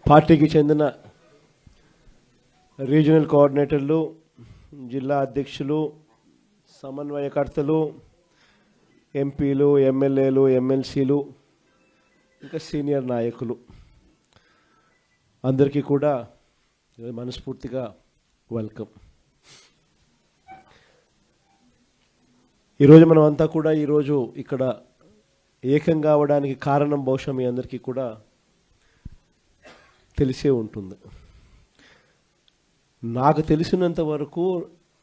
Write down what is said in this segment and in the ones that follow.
పార్టీకి చెందిన రీజనల్ కోఆర్డినేటర్లు, జిల్లా అధ్యక్షులు, సమన్వయకర్తలు, ఎంపీలు, ఎమ్మెల్యేలు, ఎమ్మెల్సీలు, ఇంకా సీనియర్ నాయకులు అందరికీ కూడా మనస్ఫూర్తిగా వెల్కమ్. ఈరోజు మనం అంతా కూడా ఈరోజు ఇక్కడ ఏకం కావడానికి కారణం బహుశా మీ అందరికీ కూడా తెలిసే ఉంటుంది. నాకు తెలిసినంత వరకు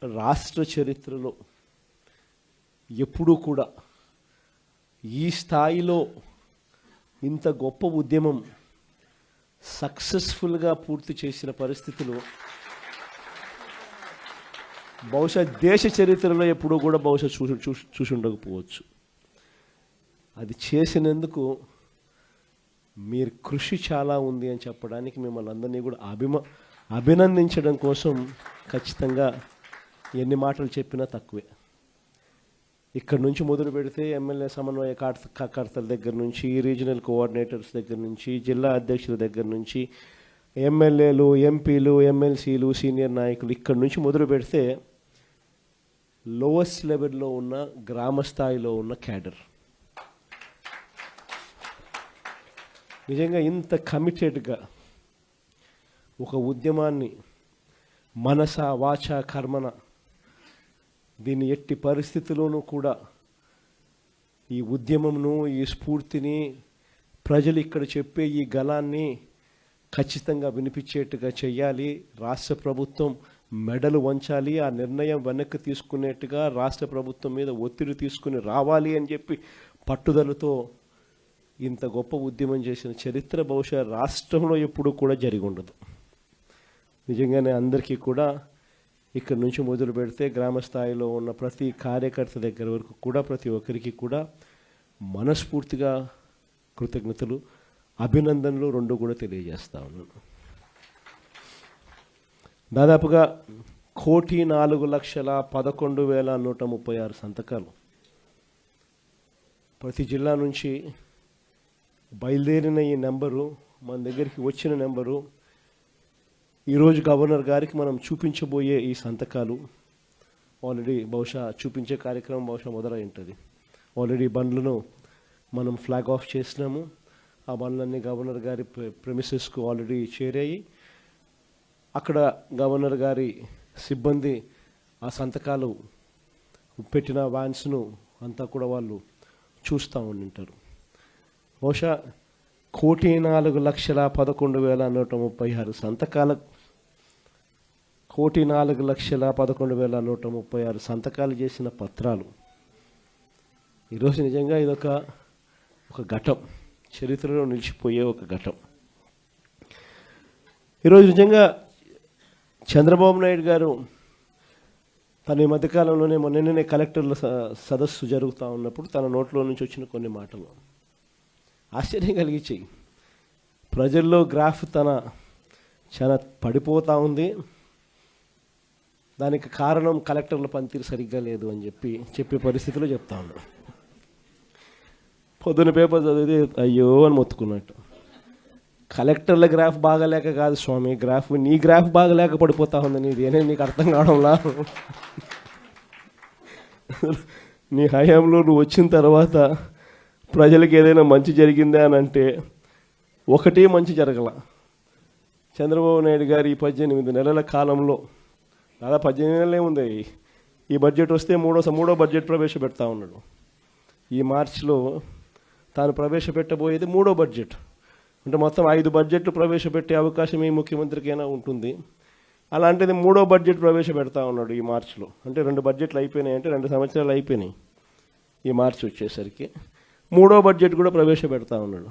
రాష్ట్ర చరిత్రలో ఎప్పుడూ కూడా ఈ స్థాయిలో ఇంత గొప్ప ఉద్యమం సక్సెస్ఫుల్గా పూర్తి చేసిన పరిస్థితులు బహుశా దేశ చరిత్రలో ఎప్పుడూ కూడా బహుశా చూసి ఉండకపోవచ్చు. అది చేసినందుకు మీరు కృషి చాలా ఉంది అని చెప్పడానికి మిమ్మల్ని అందరినీ కూడా అభినందించడం కోసం ఖచ్చితంగా ఎన్ని మాటలు చెప్పినా తక్కువే. ఇక్కడ నుంచి మొదలు పెడితే ఎమ్మెల్యే సమన్వయకర్తల దగ్గర నుంచి, రీజనల్ కోఆర్డినేటర్స్ దగ్గర నుంచి, జిల్లా అధ్యక్షుల దగ్గర నుంచి, ఎమ్మెల్యేలు, ఎంపీలు, ఎమ్మెల్సీలు, సీనియర్ నాయకులు, ఇక్కడ నుంచి మొదలు పెడితే లోవెస్ట్ లెవెల్లో ఉన్న గ్రామ స్థాయిలో ఉన్న క్యాడర్ నిజంగా ఇంత కమిటెడ్గా ఒక ఉద్యమాన్ని మనస, వాచ, కర్మన దీన్ని ఎట్టి పరిస్థితుల్లోనూ కూడా ఈ ఉద్యమంను, ఈ స్ఫూర్తిని, ప్రజలు ఇక్కడ చెప్పే ఈ గళాన్ని ఖచ్చితంగా వినిపించేట్టుగా చెయ్యాలి. రాష్ట్ర ప్రభుత్వం మెడలు వంచాలి, ఆ నిర్ణయం వెనక్కి తీసుకునేట్టుగా రాష్ట్ర ప్రభుత్వం మీద ఒత్తిడి తీసుకుని రావాలి అని చెప్పి పట్టుదలతో ఇంత గొప్ప ఉద్యమం చేసిన చరిత్ర బహుశా రాష్ట్రంలో ఎప్పుడూ కూడా జరిగి ఉండదు. నిజంగానే అందరికీ కూడా ఇక్కడ నుంచి మొదలు పెడితే గ్రామ స్థాయిలో ఉన్న ప్రతి కార్యకర్త దగ్గర వరకు కూడా ప్రతి ఒక్కరికి కూడా మనస్ఫూర్తిగా కృతజ్ఞతలు, అభినందనలు రెండు కూడా తెలియజేస్తా ఉన్నాను. దాదాపుగా 1,04,11,136 సంతకాలు ప్రతి జిల్లా నుంచి బయలుదేరిన ఈ నెంబరు, మన దగ్గరికి వచ్చిన నెంబరు, ఈరోజు గవర్నర్ గారికి మనం చూపించబోయే ఈ సంతకాలు ఆల్రెడీ బహుశా చూపించే కార్యక్రమం బహుశా మొదలై ఉంటుంది. ఆల్రెడీ బండ్లను మనం ఫ్లాగ్ ఆఫ్ చేసినాము. ఆ బండ్లన్నీ గవర్నర్ గారి ప్రెమిసెస్కు ఆల్రెడీ చేరాయి. అక్కడ గవర్నర్ గారి సిబ్బంది ఆ సంతకాలు పెట్టిన వ్యాన్స్ను అంతా కూడా వాళ్ళు చూస్తూ ఉండింటారు. బహుశా 1,04,11,136 సంతకాల 1,04,11,136 సంతకాలు చేసిన పత్రాలు ఈరోజు నిజంగా ఇదొక ఘటం, చరిత్రలో నిలిచిపోయే ఒక ఘటం. ఈరోజు నిజంగా చంద్రబాబు నాయుడు గారు తన ఈ మధ్యకాలంలోనే మొన్ననే కలెక్టర్ల సదస్సు జరుగుతూ ఉన్నప్పుడు తన నోట్లో నుంచి వచ్చిన కొన్ని మాటలు ఆశ్చర్యం కలిగించాయి. ప్రజల్లో గ్రాఫ్ చాలా పడిపోతూ ఉంది, దానికి కారణం కలెక్టర్ల పనితీరు సరిగ్గా లేదు అని చెప్పే పరిస్థితిలో చెప్తా ఉన్నాడు. పొద్దున పేపర్ చదివితే అయ్యో అని మొత్తుకున్నట్టు. కలెక్టర్ల గ్రాఫ్ బాగాలేక కాదు స్వామి, నీ గ్రాఫ్ బాగాలేక పడిపోతా ఉంది, నీదేనే నీకు అర్థం కావడంలా. నీ హయాంలో నువ్వు వచ్చిన తర్వాత ప్రజలకు ఏదైనా మంచి జరిగిందా అని అంటే ఒకటే మంచి జరగల. చంద్రబాబు నాయుడు గారు ఈ 18 నెలల కాలంలో, దాదాపు 18 నెలలే ఉంది, ఈ బడ్జెట్ వస్తే మూడో బడ్జెట్ ప్రవేశపెడతా ఉన్నాడు. ఈ మార్చిలో తాను ప్రవేశపెట్టబోయేది 3వ బడ్జెట్. అంటే మొత్తం 5 బడ్జెట్లు ప్రవేశపెట్టే అవకాశం ఈ ముఖ్యమంత్రికైనా ఉంటుంది. అలాంటిది 3వ బడ్జెట్ ప్రవేశపెడతా ఉన్నాడు ఈ మార్చిలో. అంటే 2 బడ్జెట్లు అయిపోయినాయి, అంటే 2 సంవత్సరాలు అయిపోయినాయి. ఈ మార్చి వచ్చేసరికి 3వ బడ్జెట్ కూడా ప్రవేశపెడతా ఉన్నాడు.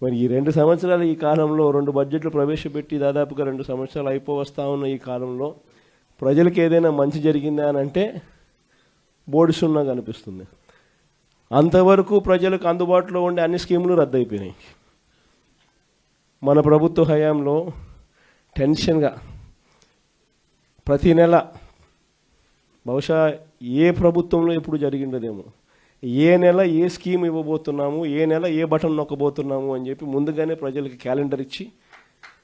మరి ఈ 2 సంవత్సరాలు ఈ కాలంలో 2 బడ్జెట్లు ప్రవేశపెట్టి దాదాపుగా 2 సంవత్సరాలు అయిపోవస్తా ఉన్న ఈ కాలంలో ప్రజలకు ఏదైనా మంచి జరిగిందా అని అంటే బోర్డు సున్నా కనిపిస్తుంది. అంతవరకు ప్రజలకు అందుబాటులో ఉండే అన్ని స్కీములు రద్దయిపోయినాయి. మన ప్రభుత్వ హయాంలో టెన్షన్గా ప్రతి నెల, బహుశా ఏ ప్రభుత్వంలో ఎప్పుడు జరిగిండదేమో, ఏ నెల ఏ స్కీమ్ ఇవ్వబోతున్నాము, ఏ నెల ఏ బటన్ నొక్కబోతున్నాము అని చెప్పి ముందుగానే ప్రజలకి క్యాలెండర్ ఇచ్చి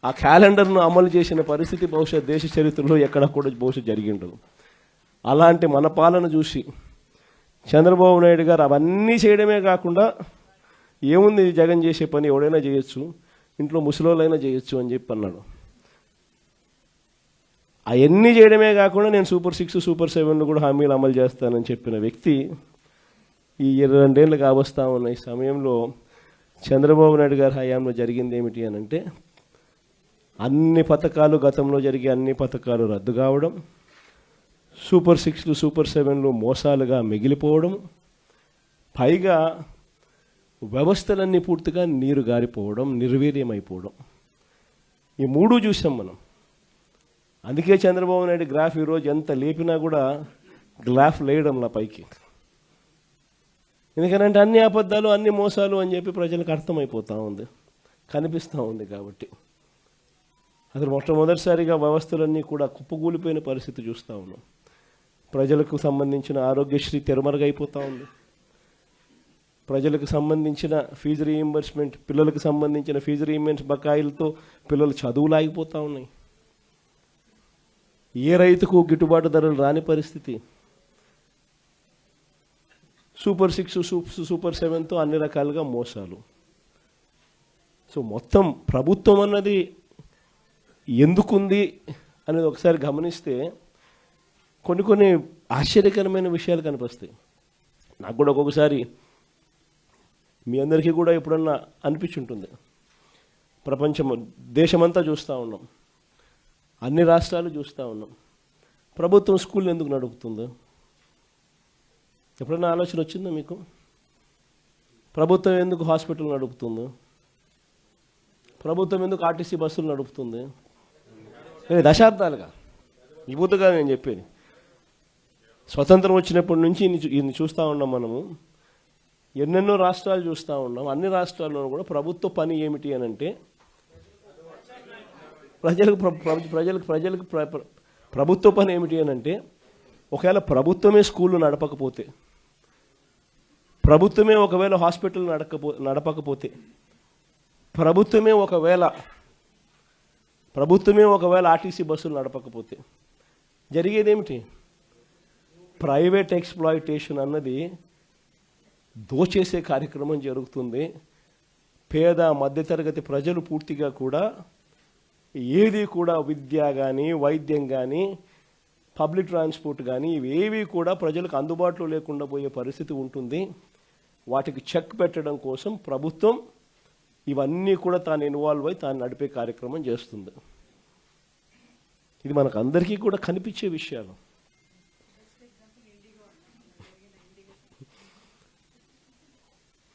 ఆ క్యాలెండర్ను అమలు చేసిన పరిస్థితి బహుశా దేశ చరిత్రలో ఎక్కడ కూడా బహుశా జరిగి ఉండదు. అలాంటి మన పాలన చూసి చంద్రబాబు నాయుడు గారు అవన్నీ చేయడమే కాకుండా ఏముంది జగన్ చేసే పని ఎవడైనా చేయొచ్చు, ఇంట్లో ముసలోళ్ళైనా చేయొచ్చు అని చెప్పి అన్నాడు. అవన్నీ చేయడమే కాకుండా నేను సూపర్ 6, సూపర్ 7 కూడా హామీలు అమలు చేస్తానని చెప్పిన వ్యక్తి ఈ 22 ఏళ్ళు కావస్తా ఉన్న ఈ సమయంలో చంద్రబాబు నాయుడు గారి హయాంలో జరిగింది ఏమిటి అని అంటే అన్ని పథకాలు, గతంలో జరిగే అన్ని పథకాలు రద్దు కావడం, సూపర్ 6, సూపర్ 7 మోసాలుగా మిగిలిపోవడం, పైగా వ్యవస్థలన్నీ పూర్తిగా నీరు గారిపోవడం, నిర్వీర్యమైపోవడం, ఈ మూడు చూసాం మనం. అందుకే చంద్రబాబు నాయుడు గ్రాఫ్ ఈరోజు ఎంత లేపినా కూడా గ్రాఫ్ లేయడంలా పైకి. ఎందుకంటే అన్ని అబద్ధాలు, అన్ని మోసాలు అని చెప్పి ప్రజలకు అర్థమైపోతూ ఉంది, కనిపిస్తూ ఉంది. కాబట్టి అసలు మొట్టమొదటిసారిగా వ్యవస్థలన్నీ కూడా కుప్పకూలిపోయిన పరిస్థితి చూస్తూ ఉన్నాం. ప్రజలకు సంబంధించిన ఆరోగ్యశ్రీ తెరమరుగైపోతూ ఉంది. ప్రజలకు సంబంధించిన ఫీజు రీయింబర్స్మెంట్, పిల్లలకు సంబంధించిన ఫీజు రీయింబర్స్ బకాయిలతో పిల్లలు చదువులు ఆగిపోతూ ఉన్నాయి. ఏ రైతుకు గిట్టుబాటు ధరలు రాని పరిస్థితి. సూపర్ 6, సూపర్ 7తో అన్ని రకాలుగా మోసాలు. సో మొత్తం ప్రభుత్వం అన్నది ఎందుకుంది అనేది ఒకసారి గమనిస్తే కొన్ని ఆశ్చర్యకరమైన విషయాలు కనిపిస్తాయి. నాకు కూడా ఒక్కొక్కసారి, మీ అందరికీ కూడా ఎప్పుడన్నా అనిపించుంటుంది, దేశమంతా చూస్తూ ఉన్నాం, అన్ని రాష్ట్రాలు చూస్తూ ఉన్నాం, ప్రభుత్వం స్కూల్ ఎందుకు నడుపుతుందో ఎప్పుడన్నా ఆలోచన వచ్చిందా మీకు? ప్రభుత్వం ఎందుకు హాస్పిటల్ నడుపుతుందో, ప్రభుత్వం ఎందుకు ఆర్టీసీ బస్సులు నడుపుతుంది? దశాబ్దాలుగా ఈ బుద్ధగా నేను చెప్పేది. స్వతంత్రం వచ్చినప్పటి నుంచి ఇన్ని చూస్తూ ఉన్నాం మనము. ఎన్నెన్నో రాష్ట్రాలు చూస్తూ ఉన్నాం. అన్ని రాష్ట్రాల్లో కూడా ప్రభుత్వ పని ఏమిటి అని అంటే ప్రజలకు ప్రభుత్వ పని ఏమిటి అని అంటే ఒకవేళ ప్రభుత్వమే స్కూళ్ళు నడపకపోతే, ప్రభుత్వమే ఒకవేళ హాస్పిటల్ నడపకపోతే, ప్రభుత్వమే ఒకవేళ ఆర్టీసీ బస్సులు నడపకపోతే జరిగేదేమిటి? ప్రైవేట్ ఎక్స్‌ప్లాయిటేషన్ అన్నది దోచేసే కార్యక్రమం జరుగుతుంది. పేద మధ్యతరగతి ప్రజలు పూర్తిగా కూడా ఏది కూడా విద్య కానీ, వైద్యం కానీ, పబ్లిక్ ట్రాన్స్పోర్ట్ కానీ ఇవేవి కూడా ప్రజలకు అందుబాటులో లేకుండా పోయే పరిస్థితి ఉంటుంది. వాటికి చెక్ పెట్టడం కోసం ప్రభుత్వం ఇవన్నీ కూడా తాను ఇన్వాల్వ్ అయి తాను నడిపే కార్యక్రమం చేస్తుంది. ఇది మనకు అందరికీ కూడా కనిపించే విషయాలు.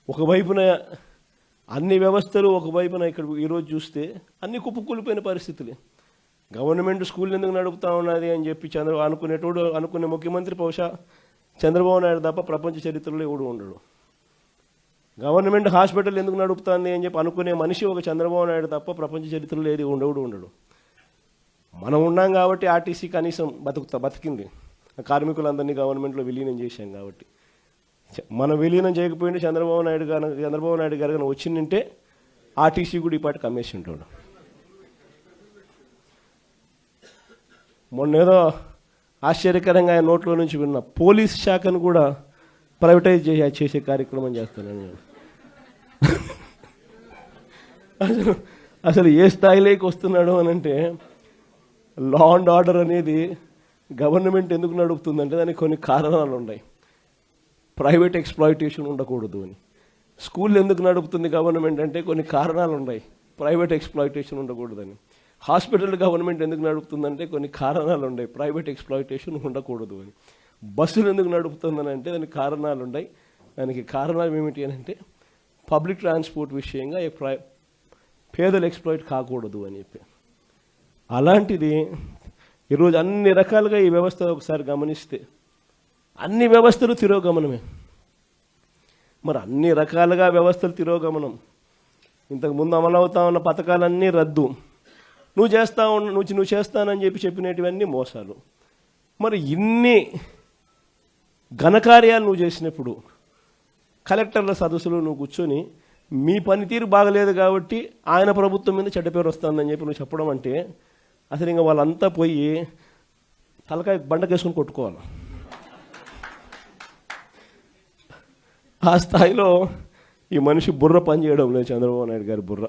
ఒకవైపున అన్ని వ్యవస్థలు, ఒకవైపున ఇక్కడ ఈరోజు చూస్తే అన్ని కుప్పకూలిపోయిన పరిస్థితులే. గవర్నమెంట్ స్కూల్ ఎందుకు నడుపుతా ఉన్నది అని చెప్పి అనుకునే ముఖ్యమంత్రి బహుశా చంద్రబాబు నాయుడు తప్ప ప్రపంచ చరిత్రలో ఎవడు ఉండడు. గవర్నమెంట్ హాస్పిటల్ ఎందుకు నడుపుతుంది అని చెప్పి అనుకునే మనిషి ఒక చంద్రబాబు నాయుడు తప్ప ప్రపంచ చరిత్రలో ఏది ఉండడు. మనం ఉన్నాం కాబట్టి ఆర్టీసీ కనీసం బతికింది. కార్మికులందరినీ గవర్నమెంట్లో విలీనం చేశాం కాబట్టి. మనం విలీనం చేయకపోయింటే చంద్రబాబు నాయుడు గారు కానీ వచ్చిందంటే ఆర్టీసీ కూడా ఈ పాటికి అమ్మేసి ఉంటాడు. మొన్నేదో ఆశ్చర్యకరంగా ఆయన నోట్లో నుంచి విన్న పోలీస్ శాఖను కూడా ప్రైవేటైజ్ చేసే కార్యక్రమం చేస్తానని నేను. అసలు ఏ స్థాయిలోకి వస్తున్నాడు అని అంటే, లా అండ్ ఆర్డర్ అనేది గవర్నమెంట్ ఎందుకు నడుపుతుందంటే దానికి కొన్ని కారణాలు ఉన్నాయి. ప్రైవేట్ ఎక్స్‌ప్లాయిటేషన్ ఉండకూడదు అని. స్కూల్ ఎందుకు నడుపుతుంది గవర్నమెంట్ అంటే కొన్ని కారణాలు ఉన్నాయి, ప్రైవేట్ ఎక్స్‌ప్లాయిటేషన్ ఉండకూడదని. హాస్పిటల్ గవర్నమెంట్ ఎందుకు నడుపుతుందంటే కొన్ని కారణాలు ఉన్నాయి, ప్రైవేట్ ఎక్స్‌ప్లాయిటేషన్ ఉండకూడదు అని. బస్సులు ఎందుకు నడుపుతుందని అంటే దానికి కారణాలు ఉన్నాయి. దానికి కారణాలు ఏమిటి అని అంటే పబ్లిక్ ట్రాన్స్పోర్ట్ విషయంగా పేదలు ఎక్స్‌ప్లాయిట్ కాకూడదు అని చెప్పి. అలాంటిది ఈరోజు అన్ని రకాలుగా ఈ వ్యవస్థ ఒకసారి గమనిస్తే అన్ని వ్యవస్థలు తిరోగమనమే. మరి అన్ని రకాలుగా వ్యవస్థలు తిరోగమనం. ఇంతకుముందు అమలవుతా ఉన్న పథకాలన్నీ రద్దు. నువ్వు చేస్తానని చెప్పినటువన్నీ మోసాలు. మరి ఇన్ని ఘనకార్యాలు నువ్వు చేసినప్పుడు కలెక్టర్ల సదస్సులో నువ్వు కూర్చొని మీ పనితీరు బాగలేదు కాబట్టి ఆయన ప్రభుత్వం మీద చెడ్డ పేరు వస్తుందని చెప్పి నువ్వు చెప్పడం అంటే అసలు ఇంకా వాళ్ళంతా పోయి తలకాయ బండకేసుకొని కొట్టుకోవాలి. ఆ స్థాయిలో ఈ మనిషి బుర్ర పనిచేయడం లేదు, చంద్రబాబు నాయుడు గారి బుర్ర.